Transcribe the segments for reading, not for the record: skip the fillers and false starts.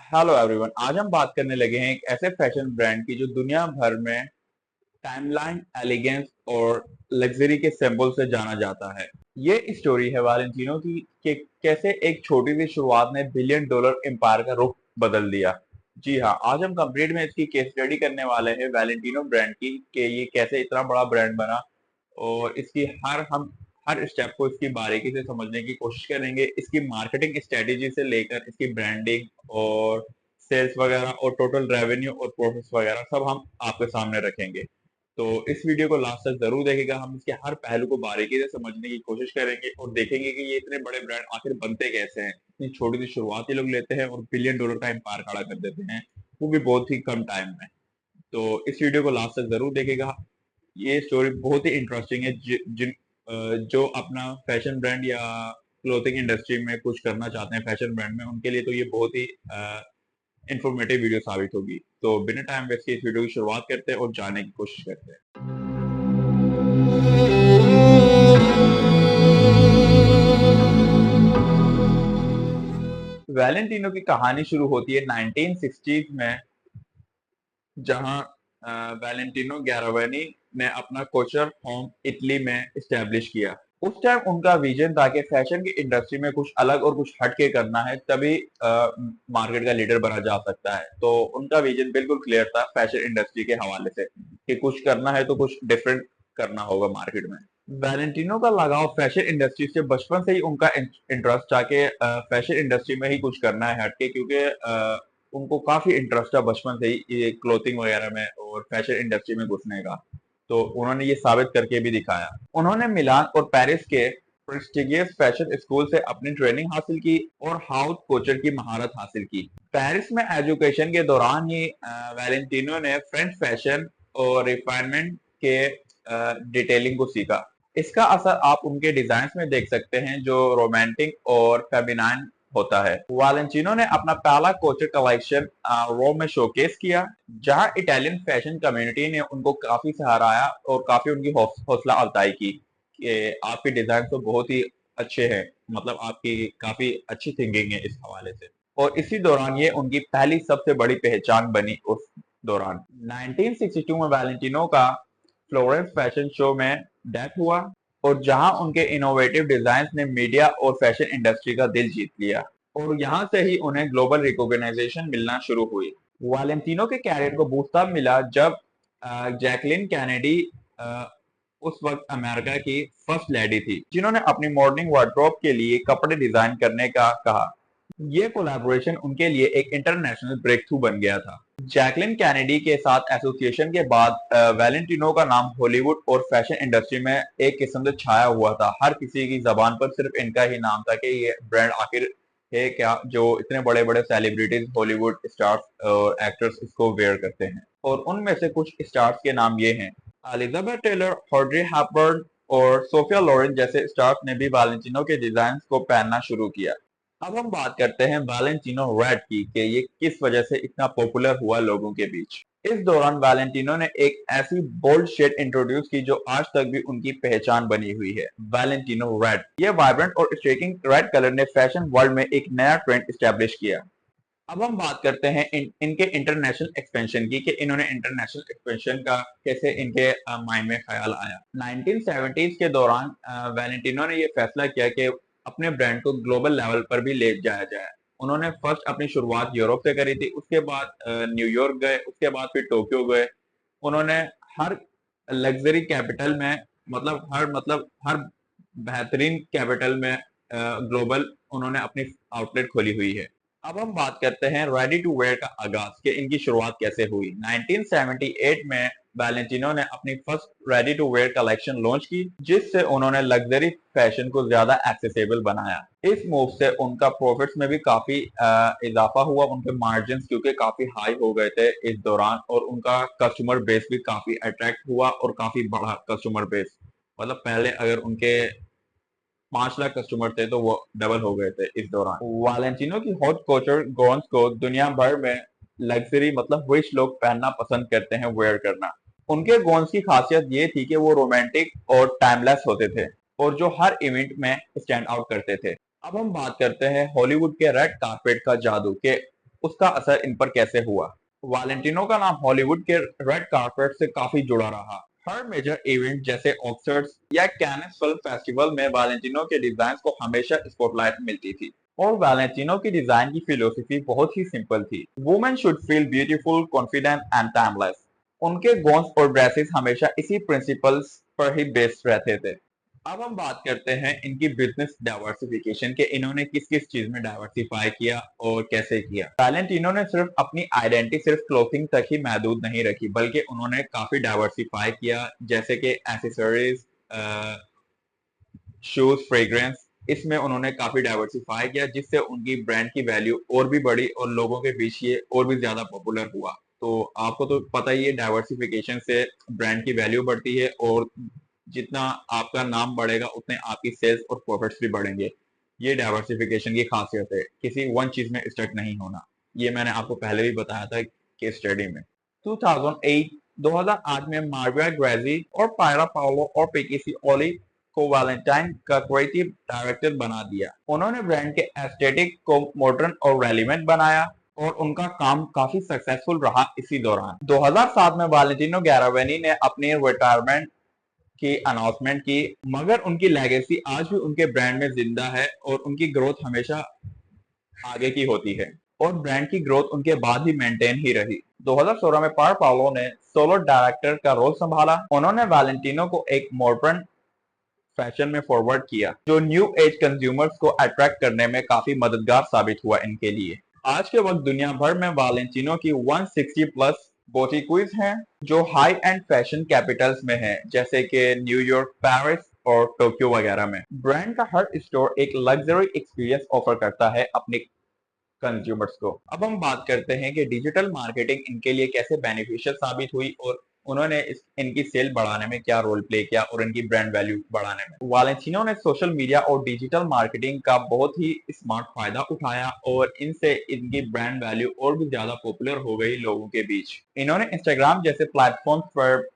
Hello everyone. आज हम बात करने लगे हैं एक ऐसे फैशन ब्रांड की जो दुनिया भर में टाइमलाइन, एलिगेंस और लग्जरी के सिंबल से जाना जाता है। ये स्टोरी है वैलेंटिनो की कि कैसे एक छोटी सी शुरुआत ने बिलियन डॉलर एम्पायर का रुख बदल दिया। जी हाँ, आज हम कंप्लीट में इसकी केस स्टडी करने वाले हैं वैलेंटिनो ब्रांड की कि ये कैसे इतना बड़ा ब्रांड बना और इसकी हर स्टेप को इसकी बारीकी से समझने की कोशिश करेंगे। इसकी मार्केटिंग स्ट्रेटेजी से लेकर इसकी ब्रांडिंग और सेल्स वगैरह और टोटल रेवेन्यू और प्रॉफिट्स वगैरह सब हम आपके सामने रखेंगे। तो इस वीडियो को लास्ट तक जरूर देखेगा। हम इसके हर पहलू को बारीकी से समझने की कोशिश करेंगे और देखेंगे कि ये इतने बड़े ब्रांड आखिर बनते कैसे हैं। इतनी छोटी सी शुरुआत ये लोग लेते हैं और बिलियन डॉलर का एम्पायर खड़ा कर देते हैं, वो भी बहुत ही कम टाइम में। तो इस वीडियो को लास्ट तक जरूर देखेगा। ये स्टोरी बहुत ही इंटरेस्टिंग है। जो अपना फैशन ब्रांड या क्लोथिंग इंडस्ट्री में कुछ करना चाहते हैं फैशन ब्रांड में, उनके लिए तो ये बहुत ही इंफॉर्मेटिव वीडियो साबित होगी। तो बिना टाइम वेस्ट के इस वीडियो की शुरुआत करते हैं और जानने की कोशिश करते हैं। वैलेंटिनो की कहानी शुरू होती है 1960s में, जहां वैलेंटिनो गैरावेनी ने अपना कोचर होम इटली में इस्टेब्लिश किया। उस टाइम उनका विजन था कि फैशन की इंडस्ट्री में कुछ अलग और कुछ हटके करना है, तभी मार्केट का लीडर बना जा सकता है। तो उनका विजन बिल्कुल क्लियर था फैशन इंडस्ट्री के हवाले से कि कुछ करना है तो कुछ डिफरेंट करना होगा मार्केट में। वैलेंटिनो का लगाव फैशन इंडस्ट्री से बचपन से ही उनका इंटरेस्ट था कि फैशन इंडस्ट्री में ही कुछ करना है हटके, क्योंकि उनको काफी इंटरेस्ट था बचपन से ही ये क्लोथिंग वगैरह में और फैशन इंडस्ट्री में घुसने का। तो उन्होंने ये साबित करके भी दिखाया। उन्होंने मिलान और पेरिस के प्रेस्टिजियस फैशन स्कूल से अपनी ट्रेनिंग हासिल की और हाउस कोचर की महारत हासिल की। पेरिस में एजुकेशन के दौरान ही वैलेंटिनो ने फ्रेंच फैशन और रिफाइनमेंट के डिटेलिंग को सीखा। इसका असर आप उनके डिजाइन में देख सकते हैं, जो रोमांटिक और फेमिनाइन होता है। वालेंटिनो ने अपना पहला कोचर कलेक्शन रोम में शोकेस किया, जहां इटालियन फैशन कम्युनिटी ने उनको काफी सराहाया और काफी उनकी हौसला अफजाई की कि आपके डिजाइन तो बहुत ही अच्छे हैं, मतलब आपकी काफी अच्छी थिंकिंग है इस हवाले से। और इसी दौरान ये उनकी पहली सबसे बड़ी पहचान बनी। उस दौरान 1962 में वैलेंटिनो का फ्लोरेंस फैशन शो में डेथ हुआ, और जहां उनके इनोवेटिव डिजाइन ने मीडिया और फैशन इंडस्ट्री का दिल जीत लिया, और यहां से ही उन्हें ग्लोबल रिकॉग्नाइजेशन मिलना शुरू हुई। वालेंटिनो के कैरियर को बूस्ट तब मिला जब जैकलिन कैनेडी उस वक्त अमेरिका की फर्स्ट लेडी थी, जिन्होंने अपनी मॉर्निंग वार्डरोब के लिए कपड़े डिजाइन करने का कहा। ये कोलैबोरेशन उनके लिए एक इंटरनेशनल ब्रेक थ्रू बन गया था। जैकलिन कैनेडी के साथ एसोसिएशन के बाद वैलेंटिनो का नाम हॉलीवुड और फैशन इंडस्ट्री में एक किस्म से छाया हुआ था। हर किसी की जबान पर सिर्फ इनका ही नाम था कि ये ब्रांड आखिर है क्या, जो इतने बड़े बड़े सेलिब्रिटीज, हॉलीवुड स्टार्स और एक्टर्स इसको वेयर करते हैं। और उनमें से कुछ स्टार्स के नाम ये हैं: एलिजाबेथ टेलर, ऑड्री हैपबर्न और सोफिया लोरेन जैसे स्टार्स ने भी वैलेंटिनो के डिजाइन को पहनना शुरू किया। अब हम बात करते हैं वैलेंटिनो रेड की कि ये किस वजह से इतना पॉपुलर हुआ लोगों के बीच। इस दौरान वैलेंटिनो ने एक ऐसी बोल्ड शेड इंट्रोड्यूस की जो आज तक भी उनकी पहचान बनी हुई है, वैलेंटिनो रेड। ये वाइब्रेंट और स्ट्राइकिंग रेड कलर ने फैशन वर्ल्ड में एक नया ट्रेंड स्टैब्लिश किया। अब हम बात करते हैं इनके इंटरनेशनल एक्सपेंशन की कि इन्होंने इंटरनेशनल एक्सपेंशन का कैसे इनके माइंड में ख्याल आया। 1970s के दौरान वैलेंटिनो ने ये फैसला किया कि अपने ब्रांड को ग्लोबल लेवल पर भी ले जाया जाए। उन्होंने फर्स्ट अपनी शुरुआत यूरोप से करी थी, उसके बाद न्यूयॉर्क गए, उसके बाद फिर टोक्यो गए। उन्होंने हर लग्जरी कैपिटल में, मतलब हर बेहतरीन कैपिटल में ग्लोबल उन्होंने अपनी आउटलेट खोली हुई है। अब हम बात करते हैं रेडी टू वेयर का आगाज कि इनकी शुरुआत कैसे हुई। 1978 में वैलेंटिनो ने अपनी first ready to wear collection launch की, जिससे उन्होंने लग्जरी फैशन को ज्यादा एक्सेसिबल बनाया। इस मूव से उनका प्रॉफिट्स में भी काफी इजाफा हुआ, उनके मार्जिन क्योंकि काफी हाई हो गए थे इस दौरान, और उनका कस्टमर बेस भी काफी अट्रैक्ट हुआ और काफी बड़ा कस्टमर बेस। मतलब पहले अगर उनके 5 लाख कस्टमर थे तो वो डबल हो गए थे इस दौरान। वालेंटिनो की हॉट कोचर गॉन्स को दुनिया भर में लग्जरी, मतलब रिच लोग पहनना पसंद करते हैं, वेयर करना। उनके गॉन्स की खासियत ये थी कि वो रोमांटिक और टाइमलेस होते थे, और जो हर इवेंट में स्टैंड आउट करते थे। अब हम बात करते हैं हॉलीवुड के रेड कारपेट का जादू के उसका असर इन पर कैसे हुआ। वैलेंटिनो का नाम हॉलीवुड के रेड कार्पेट से काफी जुड़ा रहा। हर मेजर इवेंट जैसे ऑस्कर्स या कैनेस फिल्म फेस्टिवल में वैलेंटिनो के डिजाइन को हमेशा स्पॉटलाइट मिलती थी। और वैलेंटिनो की डिजाइन की फिलोसफी बहुत ही सिंपल थी। Women should feel beautiful, confident and timeless. उनके गॉन्स और ड्रेसेस हमेशा इसी प्रिंसिपल्स पर ही बेस्ड रहते थे। अब हम बात करते हैं इनकी बिजनेस डाइवर्सिफिकेशन के, इन्होंने किस किस चीज में डाइवर्सिफाई किया और कैसे किया। वैलेंटिनो ने सिर्फ अपनी आइडेंटिटी सिर्फ क्लोथिंग तक ही महदूद नहीं रखी, बल्कि उन्होंने काफी डाइवर्सिफाई किया, जैसे कि एसेसरीज, शूज, फ्रेग्रेंस, इसमें उन्होंने काफी डाइवर्सिफाई किया, जिससे उनकी ब्रांड की वैल्यू और भी बढ़ी और लोगों के बीच ये और भी ज्यादा पॉपुलर हुआ। तो आपको तो पता ही है, डाइवर्सिफिकेशन से ब्रांड की वैल्यू बढ़ती है और जितना आपका नाम बढ़ेगा उतने आपकी सेल्स और प्रॉफिट्स भी बढ़ेंगे। ये डाइवर्सिफिकेशन की खासियत है, किसी वन चीज में स्टक नहीं होना। ये मैंने आपको पहले भी बताया था केस स्टडी में। 2008 2008 में मार्विया ग्रेजी और पायरा पाओलो और पीकेसी ओली को वैलेंटाइन का क्रिएटिव डायरेक्टर बना दिया। उन्होंने ब्रांड के एस्थेटिक को मॉडर्न और रेलिवेंट बनाया और उनका काम काफी सक्सेसफुल रहा। इसी दौरान 2007 में वैलेंटिनो गैरावेनी ने अपनी रिटायरमेंट की अनाउंसमेंट की, मगर उनकी लेगेसी आज भी उनके ब्रांड में जिंदा है और उनकी ग्रोथ हमेशा आगे की होती है और ब्रांड की ग्रोथ उनके बाद ही मेंटेन ही रही। 2016 में पार पाओलो ने सोलो डायरेक्टर का रोल संभाला। उन्होंने वैलेंटिनो को एक मॉडर्न फैशन में फॉरवर्ड किया, जो न्यू एज कंज्यूमर्स को अट्रैक्ट करने में काफी मददगार साबित हुआ इनके लिए। आज के वक्त दुनिया भर में वैलेंटिनो की 160 प्लस बोटिक्स हैं, जो हाई एंड फैशन कैपिटल्स में हैं, जैसे कि न्यूयॉर्क, पेरिस और टोक्यो वगैरह में। ब्रांड का हर स्टोर एक लग्जरी एक्सपीरियंस ऑफर करता है अपने कंज्यूमर्स को। अब हम बात करते हैं कि डिजिटल मार्केटिंग इनके लिए कैसे बेनिफिशियल साबित हुई और उन्होंने इनकी सेल बढ़ाने में क्या रोल प्ले किया और इनकी ब्रांड वैल्यू बढ़ाने में। वैलेंटिनो ने सोशल मीडिया और डिजिटल मार्केटिंग का बहुत ही स्मार्ट फायदा उठाया और इनसे इनकी ब्रांड वैल्यू और भी ज्यादा पॉपुलर हो गई लोगों के बीच। इन्होंने इंस्टाग्राम जैसे प्लेटफॉर्म पर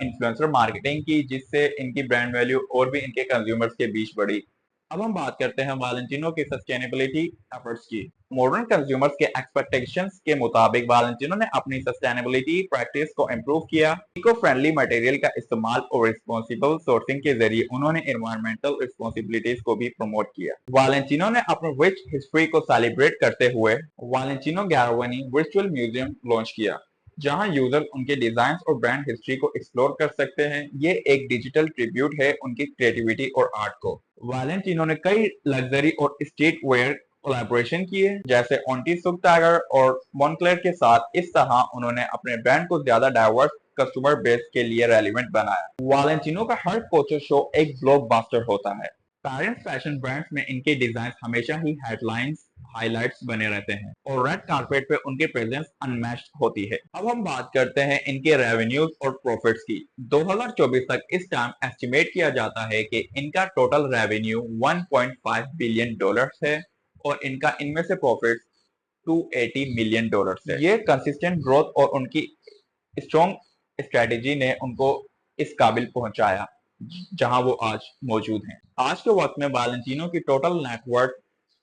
इन्फ्लुएंसर मार्केटिंग की, जिससे इनकी ब्रांड वैल्यू और भी इनके कंज्यूमर्स के बीच बढ़ी। अब हम बात करते हैं वैलेंटिनो की सस्टेनेबिलिटी एफर्ट्स की। मॉडर्न कंज्यूमर्स के एक्सपेक्टेशंस के मुताबिक वैलेंटिनो ने अपनी सस्टेनेबिलिटी प्रैक्टिस को इम्प्रूव किया। इको फ्रेंडली मटेरियल का इस्तेमाल और रिस्पॉन्सिबल सोर्सिंग के जरिए उन्होंने एनवायरमेंटल रिस्पॉन्सिबिलिटीज को भी प्रमोट किया। वैलेंटिनो ने अपने रिच हिस्ट्री को सेलिब्रेट करते हुए वैलेंटिनो गैरावेनी वर्चुअल म्यूजियम लॉन्च किया, जहां यूजर उनके डिजाइन और ब्रांड हिस्ट्री को एक्सप्लोर कर सकते हैं। ये एक डिजिटल ट्रिब्यूट है उनकी क्रिएटिविटी और आर्ट को। वैलेंटिनो ने कई लग्जरी और स्ट्रीट वेयर कोलैबोरेशन किए, जैसे ऑन्टी सुक टाइगर और मॉन्क्लेर के साथ। इस तरह उन्होंने अपने ब्रांड को ज्यादा डाइवर्स कस्टमर बेस के लिए रेलिवेंट बनाया। वैलेंटिनो का हर कोचर शो एक ब्लॉकबस्टर होता है। पेरेंट्स फैशन ब्रांड्स में इनके डिजाइन हमेशा ही हेडलाइंस हाइलाइट्स बने रहते हैं और रेड कारपेट पे उनकी प्रेजेंस अनमैच्ड होती है। अब हम बात करते हैं इनके रेवेन्यूज और प्रॉफिट्स की। 2024 तक इस टाइम एस्टिमेट किया जाता है कि इनका टोटल रेवेन्यू 1.5 बिलियन डॉलर्स है और इनका इनमें से प्रॉफिट 280 मिलियन डॉलर्स है। ये कंसिस्टेंट ग्रोथ और उनकी स्ट्रॉन्ग स्ट्रेटेजी ने उनको इस काबिल पहुंचाया जहां वो आज मौजूद हैं। आज के वक्त में वैलेंटिनो की टोटल नेटवर्थ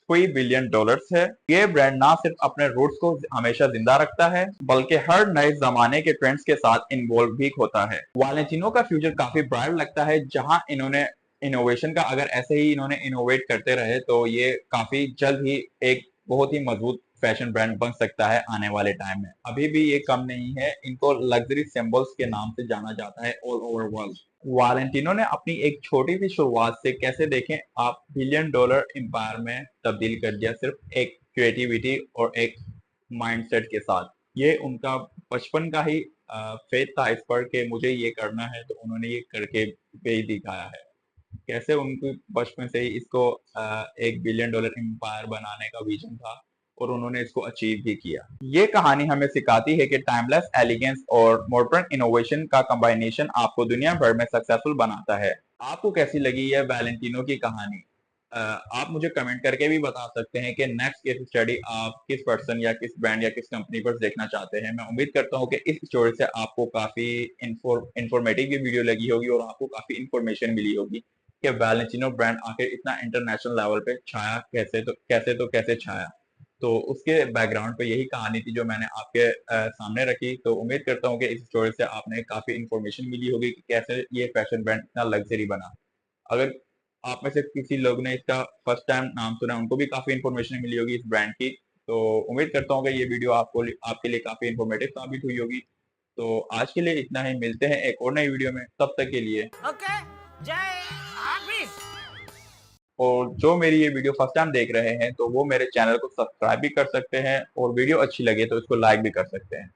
3 बिलियन डॉलर्स है। ये ब्रांड ना सिर्फ अपने रूट्स को हमेशा जिंदा रखता है, बल्कि हर नए जमाने के ट्रेंड्स के साथ इन्वॉल्व भी होता है। वैलेंटिनो का फ्यूचर काफी ब्राइट लगता है, जहां इन्होंने इनोवेशन का, अगर ऐसे ही इन्होंने इनोवेट करते रहे तो ये काफी जल्द ही एक बहुत ही मजबूत फैशन ब्रांड बन सकता है आने वाले टाइम में। अभी भी ये कम नहीं है, इनको लग्जरी सिंबल्स के नाम से जाना जाता है ऑल ओवर वर्ल्ड। वैलेंटिनो ने अपनी एक छोटी सी शुरुआत से, कैसे देखें आप, बिलियन डॉलर एम्पायर में तब्दील कर दिया, सिर्फ एक क्रिएटिविटी और एक माइंडसेट के साथ। ये उनका बचपन का ही फेथ था इस पर कि मुझे ये करना है, तो उन्होंने ये करके भी दिखाया है। कैसे उनकी बचपन से ही इसको 1 बिलियन डॉलर एम्पायर बनाने का विजन था और उन्होंने इसको अचीव भी किया। ये कहानी हमें सिखाती है कि टाइमलेस एलिगेंस और मॉडर्न इनोवेशन का कॉम्बिनेशन आपको दुनिया भर में सक्सेसफुल बनाता है। आपको कैसी लगी यह वैलेंटिनो की कहानी? आप मुझे कमेंट करके भी बता सकते हैं कि नेक्स्ट केस स्टडी आप किस पर्सन या किस ब्रांड या किस कंपनी पर देखना चाहते हैं। मैं उम्मीद करता हूँ कि इस स्टोरी से आपको काफी इंफॉर्मेटिव ये वीडियो लगी होगी और आपको काफी इंफॉर्मेशन मिली होगी कि वैलेंटिनो ब्रांड आखिर इतना इंटरनेशनल लेवल पे छाया कैसे, तो कैसे छाया। तो उसके बैकग्राउंड पे यही कहानी थी जो मैंने आपके सामने रखी। तो उम्मीद करता हूँ कि इस स्टोरी से आपने काफ़ी इन्फॉर्मेशन मिली होगी कि कैसे ये फैशन ब्रांड इतना लग्ज़री बना। अगर आप में से किसी लोग ने इसका फर्स्ट टाइम नाम सुना है, उनको भी काफ़ी इन्फॉर्मेशन मिली होगी इस ब्रांड की। तो उम्मीद करता हूँ कि ये वीडियो आपके लिए काफ़ी इन्फॉर्मेटिव साबित हुई होगी। तो आज के लिए इतना ही, मिलते हैं एक और नई वीडियो में, तब तक के लिए। ओके, जय हाफिज। और जो मेरी ये वीडियो फर्स्ट टाइम देख रहे हैं, तो वो मेरे चैनल को सब्सक्राइब भी कर सकते हैं और वीडियो अच्छी लगे तो इसको लाइक भी कर सकते हैं।